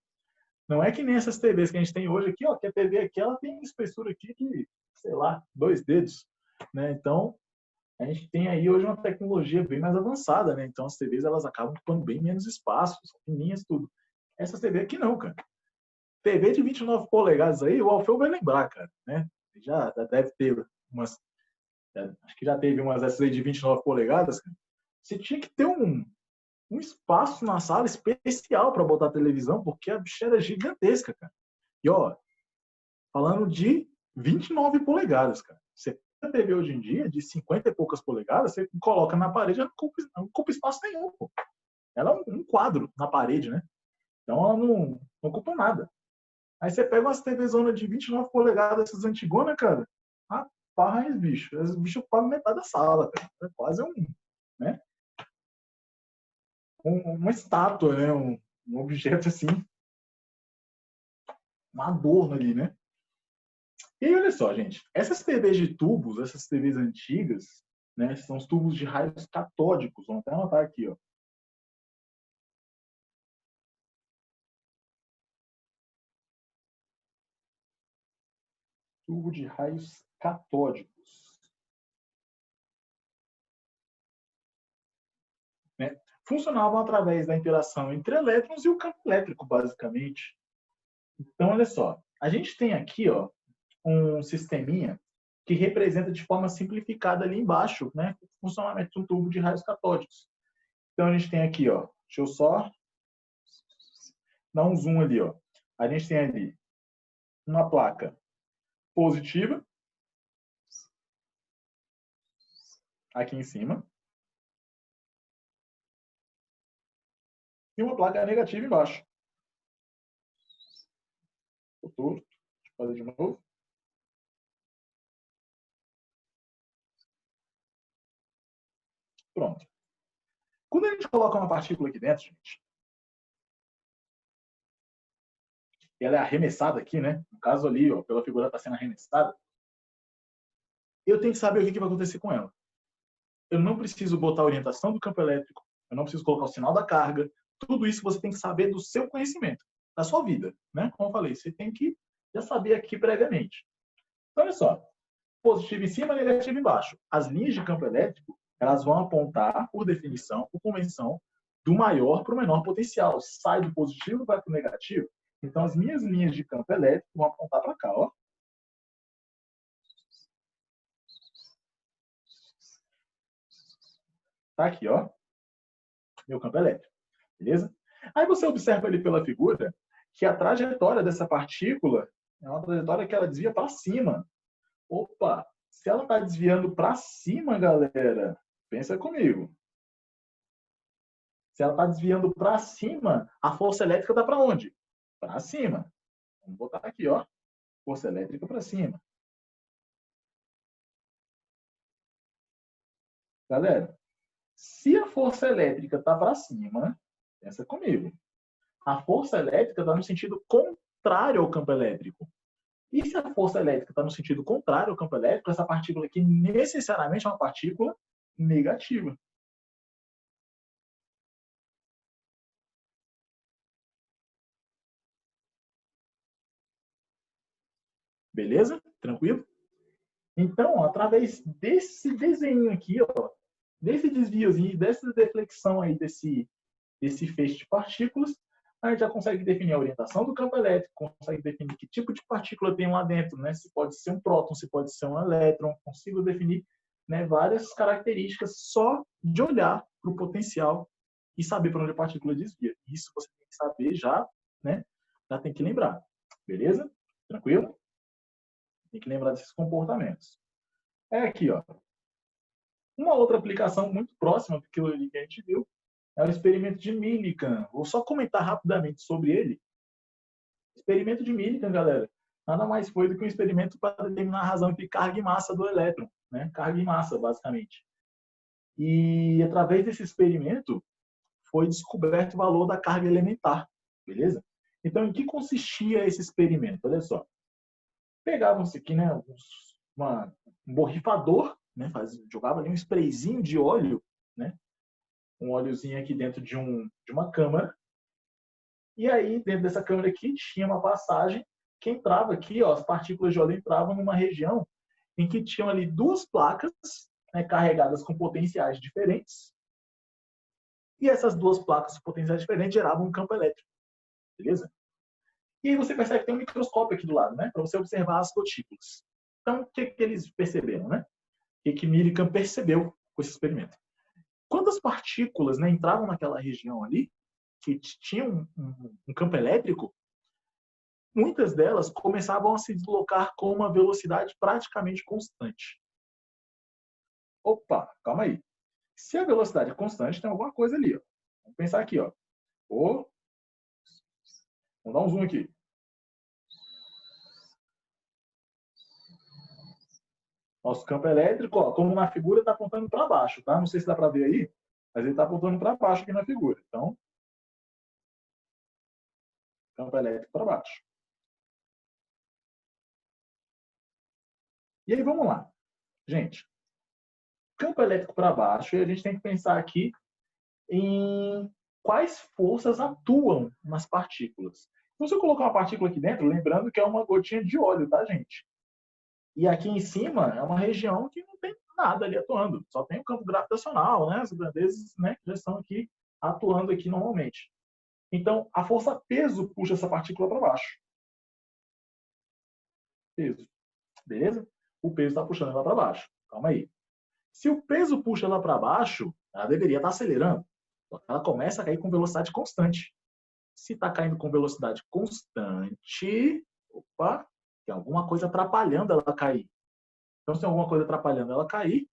Não é que nem essas TVs que a gente tem hoje aqui, ó, que a TV aqui, ela tem espessura aqui de, sei lá, 2 dedos, né? Então, a gente tem aí hoje uma tecnologia bem mais avançada, né? Então, as TVs, elas acabam ocupando bem menos espaço, são fininhas, tudo. Essas TV aqui não, cara. TV de 29 polegadas aí, o Alfeu vai lembrar, cara, né? Já deve ter umas, acho que já teve umas essas aí de 29 polegadas, cara. Você tinha que ter um espaço na sala especial para botar a televisão, porque a bicha era gigantesca, cara. E, ó, falando de 29 polegadas, cara. Você tem a TV hoje em dia, de 50 e poucas polegadas, você coloca na parede, ela não ocupa espaço nenhum, pô. Ela é um quadro na parede, né? Então, ela não ocupa nada. Aí você pega umas TV zona de 29 polegadas, essas antigonas, cara. Rapaz, bicho. Os bichos ocupam metade da sala, cara. É quase né? Uma estátua, né? Um objeto assim, um adorno ali, né? E aí, olha só, gente, essas TVs de tubos, essas TVs antigas, né, são os tubos de raios catódicos. Vamos até anotar aqui, ó. Tubo de raios catódicos. Né? Funcionavam através da interação entre elétrons e o campo elétrico, basicamente. Então, olha só, a gente tem aqui, ó, um sisteminha que representa de forma simplificada ali embaixo, né, o funcionamento de um tubo de raios catódicos. Então, a gente tem aqui, ó, Deixa eu só dar um zoom ali, ó. A gente tem ali uma placa positiva aqui em cima e uma placa negativa embaixo. Deixa eu fazer de novo. Pronto. Quando a gente coloca uma partícula aqui dentro, gente, ela é arremessada aqui, né? No caso ali, ó, pela figura está sendo arremessada. Eu tenho que saber o que vai acontecer com ela. Eu não preciso botar a orientação do campo elétrico, eu não preciso colocar o sinal da carga. Tudo isso você tem que saber do seu conhecimento, da sua vida, né? Como eu falei, você tem que já saber aqui previamente. Então, olha só. Positivo em cima, negativo embaixo. As linhas de campo elétrico, elas vão apontar, por definição, por convenção, do maior para o menor potencial. Sai do positivo, vai para o negativo. Então, as minhas linhas de campo elétrico vão apontar para cá, ó. Tá aqui, ó. Meu campo elétrico. Beleza? Aí você observa ali pela figura que a trajetória dessa partícula é uma trajetória que ela desvia para cima. Opa! Se ela está desviando para cima, galera, pensa comigo. Se ela está desviando para cima, a força elétrica está para onde? Para cima. Vamos botar aqui, ó. Força elétrica para cima. Galera, se a força elétrica está para cima, pensa comigo. A força elétrica está no sentido contrário ao campo elétrico. E se a força elétrica está no sentido contrário ao campo elétrico, essa partícula aqui necessariamente é uma partícula negativa. Beleza? Tranquilo? Então, através desse desenho aqui, ó, desse desviozinho, dessa deflexão aí desse feixe de partículas, a gente já consegue definir a orientação do campo elétrico, consegue definir que tipo de partícula tem lá dentro, né? Se pode ser um próton, se pode ser um elétron, consigo definir, né, várias características só de olhar para o potencial e saber para onde a partícula desvia. Isso você tem que saber já, né? Já tem que lembrar. Beleza? Tranquilo? Tem que lembrar desses comportamentos. É aqui, ó. Uma outra aplicação muito próxima daquilo ali que a gente viu é o experimento de Millikan. Vou só comentar rapidamente sobre ele. O experimento de Millikan, galera, nada mais foi do que um experimento para determinar a razão entre carga e massa do elétron, né? Carga e massa, basicamente. E através desse experimento foi descoberto o valor da carga elementar, beleza? Então, em que consistia esse experimento? Olha só. Pegavam-se aqui, né, um borrifador, né, jogava ali um sprayzinho de óleo, né, um óleozinho aqui dentro de uma câmara. E aí, dentro dessa câmara aqui, tinha uma passagem que entrava aqui, ó, as partículas de óleo entravam numa região em que tinham ali duas placas, né, carregadas com potenciais diferentes. E essas duas placas com potenciais diferentes geravam um campo elétrico. Beleza? E aí você percebe que tem um microscópio aqui do lado, né, para você observar as gotículas. Então, o que eles perceberam, né? O que Millikan percebeu com esse experimento? Quando as partículas, né, entravam naquela região ali, que tinham um campo elétrico, muitas delas começavam a se deslocar com uma velocidade praticamente constante. Opa, calma aí. Se a velocidade é constante, tem alguma coisa ali, ó. Vamos pensar aqui, ó. Vamos dar um zoom aqui. Nosso campo elétrico, ó, como na figura, está apontando para baixo, tá? Não sei se dá para ver aí, mas ele está apontando para baixo aqui na figura. Então, campo elétrico para baixo. E aí, vamos lá. Gente, campo elétrico para baixo, e a gente tem que pensar aqui em quais forças atuam nas partículas. Então, se eu colocar uma partícula aqui dentro, lembrando que é uma gotinha de óleo, tá, gente? E aqui em cima é uma região que não tem nada ali atuando, só tem o campo gravitacional, né? As grandezas, né, que já estão aqui atuando aqui normalmente. Então, a força peso puxa essa partícula para baixo. Peso. Beleza? O peso está puxando ela para baixo. Calma aí. Se o peso puxa ela para baixo, ela deveria estar acelerando. Ela começa a cair com velocidade constante. Se está caindo com velocidade constante, opa, tem alguma coisa atrapalhando ela cair. Então, se tem alguma coisa atrapalhando ela cair,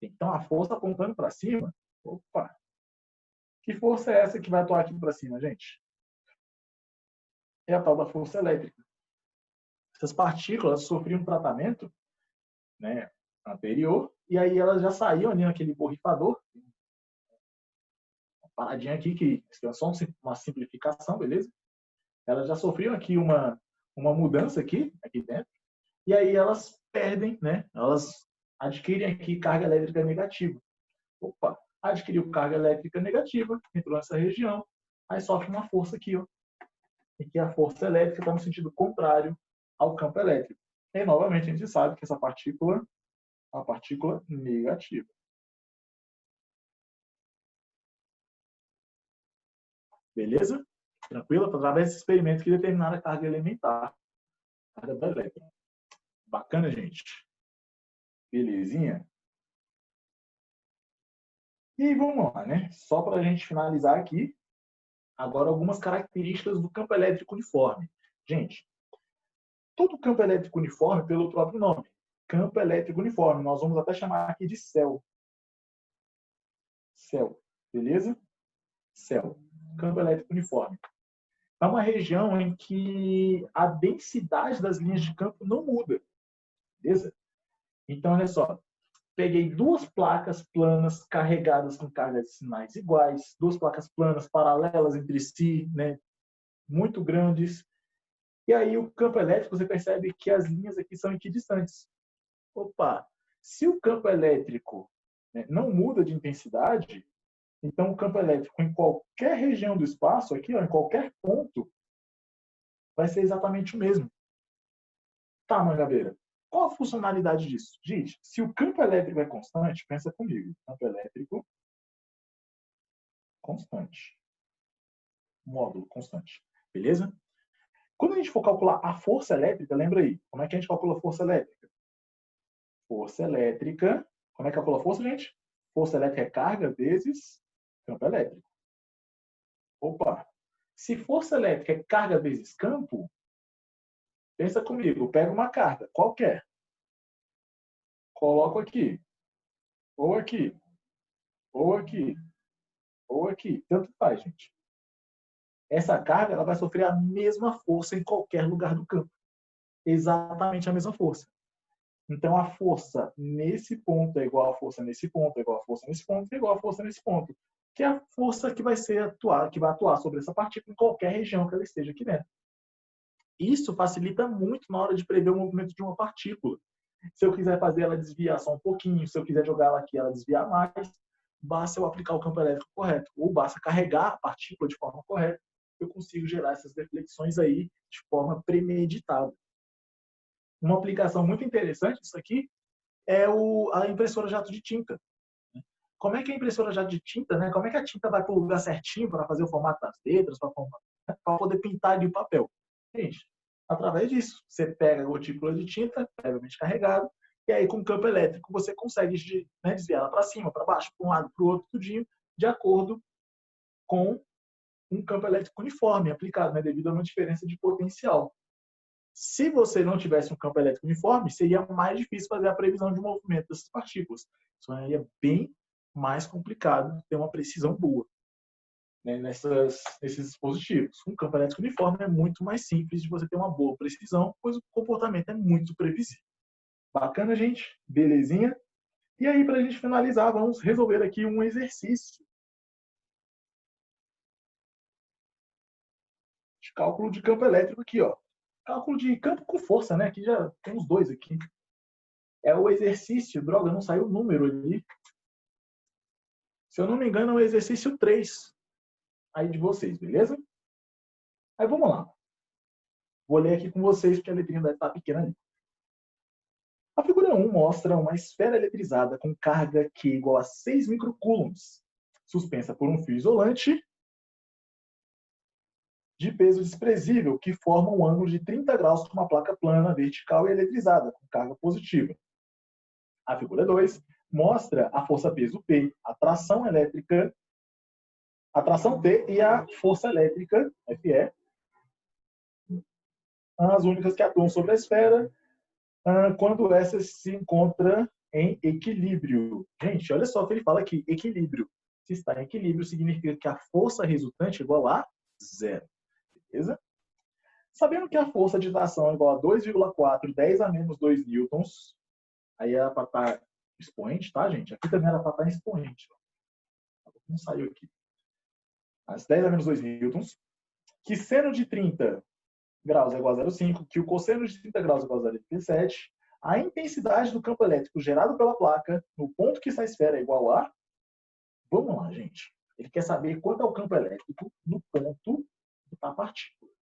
então a força apontando para cima, opa, que força é essa que vai atuar aqui para cima, gente? É a tal da força elétrica. Essas partículas sofriam um tratamento, né, anterior, e aí elas já saíam ali naquele borrifador. Uma paradinha aqui, que é só uma simplificação, beleza? Elas já sofriam aqui uma mudança aqui dentro, e aí elas perdem, né? Elas adquirem aqui carga elétrica negativa. Opa, adquiriu carga elétrica negativa, entrou nessa região, aí sofre uma força aqui, ó. E que a força elétrica está no sentido contrário ao campo elétrico. E, novamente, a gente sabe que essa partícula é uma partícula negativa. Beleza? Tranquilo? Através desse experimento que determinaram a carga elementar, a carga do elétron. Bacana, gente? Belezinha? E vamos lá, né? Só para a gente finalizar aqui, agora algumas características do campo elétrico uniforme. Gente, todo campo elétrico uniforme, pelo próprio nome, campo elétrico uniforme, nós vamos até chamar aqui de céu. Céu, beleza? Céu, campo elétrico uniforme. É uma região em que a densidade das linhas de campo não muda, beleza? Então, olha só, peguei duas placas planas carregadas com cargas de sinais iguais, duas placas planas paralelas entre si, né, muito grandes. E aí o campo elétrico, você percebe que as linhas aqui são equidistantes. Opa, se o campo elétrico, né, não muda de intensidade, então o campo elétrico em qualquer região do espaço, aqui, ó, em qualquer ponto, vai ser exatamente o mesmo. Tá, Mangabeira, qual a funcionalidade disso? Gente, se o campo elétrico é constante, pensa comigo, campo elétrico constante. Módulo constante. Beleza? Quando a gente for calcular a força elétrica, lembra aí, como é que a gente calcula a força elétrica? Força elétrica, como é que calcula a força, gente? Força elétrica é carga vezes campo elétrico. Opa! Se força elétrica é carga vezes campo, pensa comigo, pega uma carga qualquer, coloco aqui, ou aqui, ou aqui, ou aqui, tanto faz, gente. Essa carga ela vai sofrer a mesma força em qualquer lugar do campo. Exatamente a mesma força. Então, a força nesse ponto é igual à força nesse ponto, é igual à força nesse ponto, é igual à força nesse ponto. Que é a força que vai atuar sobre essa partícula em qualquer região que ela esteja aqui dentro. Isso facilita muito na hora de prever o movimento de uma partícula. Se eu quiser fazer ela desviar só um pouquinho, se eu quiser jogar ela aqui ela desviar mais, basta eu aplicar o campo elétrico correto. Ou basta carregar a partícula de forma correta, eu consigo gerar essas deflexões aí de forma premeditada. Uma aplicação muito interessante disso aqui é a impressora jato de tinta. Como é que a impressora jato de tinta, né? Como é que a tinta vai para o lugar certinho para fazer o formato das letras, para poder pintar ali o papel? Gente, através disso, você pega a gotícula de tinta, previamente carregada, e aí com o campo elétrico você consegue, né, desviar ela para cima, para baixo, para um lado, para o outro, tudinho, de acordo com um campo elétrico uniforme aplicado, né, devido a uma diferença de potencial. Se você não tivesse um campo elétrico uniforme, seria mais difícil fazer a previsão de movimento dessas partículas. Isso seria bem mais complicado ter uma precisão boa, né, nesses dispositivos. Um campo elétrico uniforme é muito mais simples de você ter uma boa precisão, pois o comportamento é muito previsível. Bacana, gente? Belezinha? E aí, para a gente finalizar, vamos resolver aqui um exercício de cálculo de campo elétrico aqui, ó. Cálculo de campo com força, né? Aqui já temos dois aqui. É o exercício, droga, não saiu o número ali. Se eu não me engano, é o exercício 3 aí de vocês, beleza? Aí vamos lá. Vou ler aqui com vocês, porque a letrinha deve estar pequena ali. A figura 1 mostra uma esfera eletrizada com carga Q igual a 6 microcoulombs, suspensa por um fio isolante de peso desprezível, que forma um ângulo de 30 graus com uma placa plana, vertical e eletrizada, com carga positiva. A figura 2 mostra a força peso P, a tração elétrica a tração T e a força elétrica, Fe, as únicas que atuam sobre a esfera quando essa se encontra em equilíbrio. Gente, olha só o que ele fala aqui, equilíbrio. Se está em equilíbrio, significa que a força resultante é igual a zero. Beleza? Sabendo que a força de tração é igual a 2,4, 10 a menos 2 newtons, aí era para estar expoente, tá, gente? Aqui também era para estar expoente. Não saiu aqui. As 10 a menos 2 newtons, que seno de 30 graus é igual a 0,5, que o cosseno de 30 graus é igual a 0,37, a intensidade do campo elétrico gerado pela placa no ponto que está a esfera é igual a... Vamos lá, gente. Ele quer saber quanto é o campo elétrico no ponto da partícula.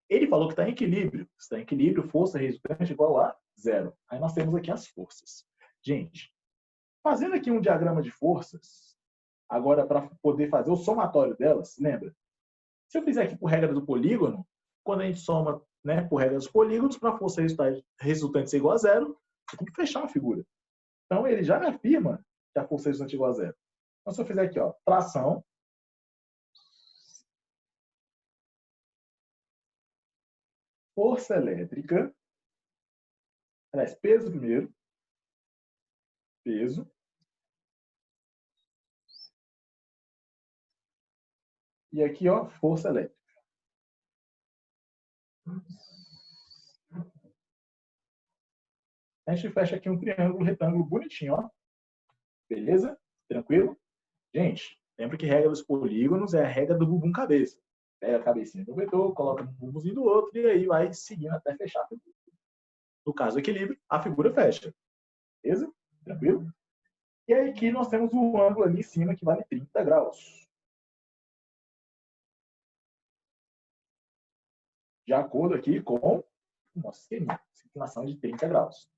Ele falou que está em equilíbrio. Se está em equilíbrio, força resultante é igual a zero. Aí nós temos aqui as forças. Gente, fazendo aqui um diagrama de forças, agora para poder fazer o somatório delas, lembra? Se eu fizer aqui por regra do polígono, quando a gente soma, né, por regra dos polígonos, para a força resultante ser igual a zero, eu tenho que fechar a figura. Então, ele já me afirma que a força resultante é igual a zero. Então, se eu fizer aqui, ó, tração, força elétrica, aliás, peso primeiro, peso, e aqui, ó, força elétrica. A gente fecha aqui um triângulo retângulo bonitinho, ó. Beleza? Tranquilo? Gente, lembra que a regra dos polígonos é a regra do bumbum cabeça. Pega a cabecinha do vetor, coloca no bumbumzinho do outro e aí vai seguindo até fechar a figura. No caso do equilíbrio, a figura fecha. Beleza? Tranquilo? E aí aqui nós temos um ângulo ali em cima que vale 30 graus. De acordo aqui com o nosso esquema, inclinação de 30 graus.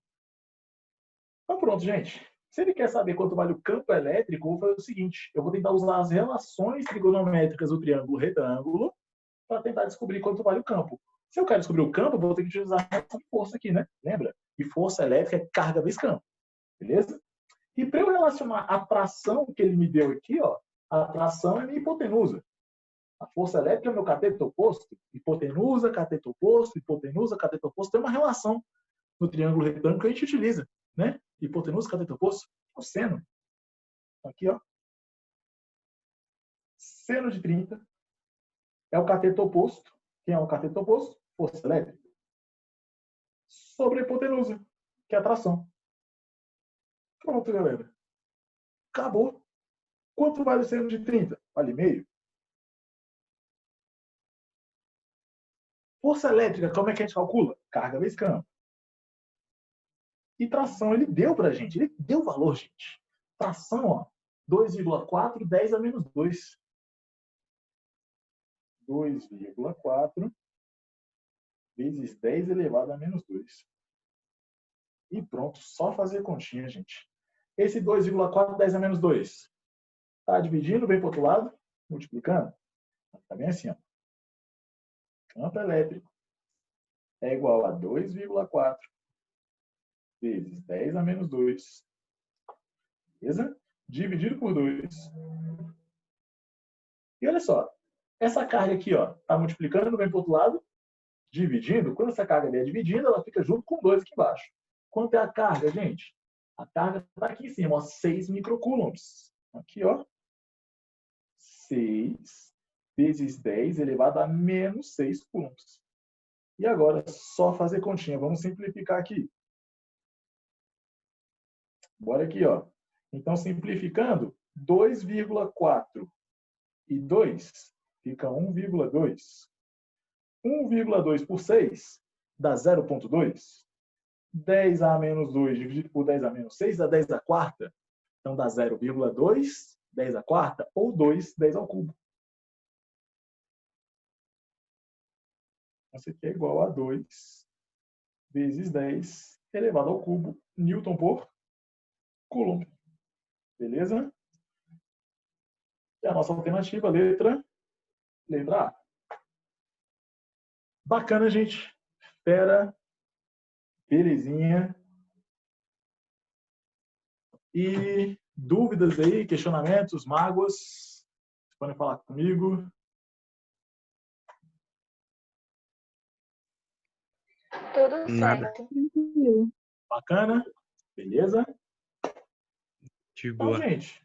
Então pronto, gente. Se ele quer saber quanto vale o campo elétrico, eu vou fazer o seguinte, eu vou tentar usar as relações trigonométricas do triângulo retângulo para tentar descobrir quanto vale o campo. Se eu quero descobrir o campo, eu vou ter que utilizar a relação de força aqui, né? Lembra? E força elétrica é carga vezes campo. Beleza? E para eu relacionar a tração que ele me deu aqui, ó, a tração é minha hipotenusa. A força elétrica é meu cateto oposto. Hipotenusa, cateto oposto, hipotenusa, cateto oposto. Tem uma relação no triângulo retângulo que a gente utiliza, né? Hipotenusa, cateto oposto, é o seno. Aqui, ó. Seno de 30 é o cateto oposto. Quem é o cateto oposto? Força elétrica. Sobre a hipotenusa, que é a tração. Pronto, galera. Acabou. Quanto vale o seno de 30? Vale meio. Força elétrica, como é que a gente calcula? Carga vezes campo. E tração, ele deu pra gente. Ele deu valor, gente. Tração, ó. 2,4, 10 a menos 2. 2,4 vezes 10 elevado a menos 2. E pronto, só fazer continha, gente. Esse 2,4, 10 a menos 2. Tá dividindo, vem para o outro lado, multiplicando. Tá bem assim, ó. Campo elétrico é igual a 2,4 vezes 10 a menos 2. Beleza? Dividido por 2. E olha só, essa carga aqui, ó, tá multiplicando, vem para o outro lado, dividindo. Quando essa carga é dividida, ela fica junto com 2 aqui embaixo. Quanto é a carga, gente? A carga está aqui em cima, ó, 6 microcoulombs. Aqui, ó. 6 vezes 10 elevado a menos 6 coulombs. E agora, só fazer continha. Vamos simplificar aqui. Bora aqui, ó. Então, simplificando, 2,4 e 2 fica 1,2. 1,2 por 6 dá 0,2. 10 a menos 2 dividido por 10 a menos 6 dá 10 à quarta. Então, dá 0,2, 10 à quarta, ou 2, 10 ao cubo. Isso aqui é igual a 2 vezes 10 elevado ao cubo, Newton por Coulomb. Beleza? E a nossa alternativa, letra A. Bacana, gente. Fera, belezinha. E dúvidas aí, questionamentos, mágoas? Vocês podem falar comigo. Tudo Nada. certo. Bacana? Beleza? De Então, boa. gente,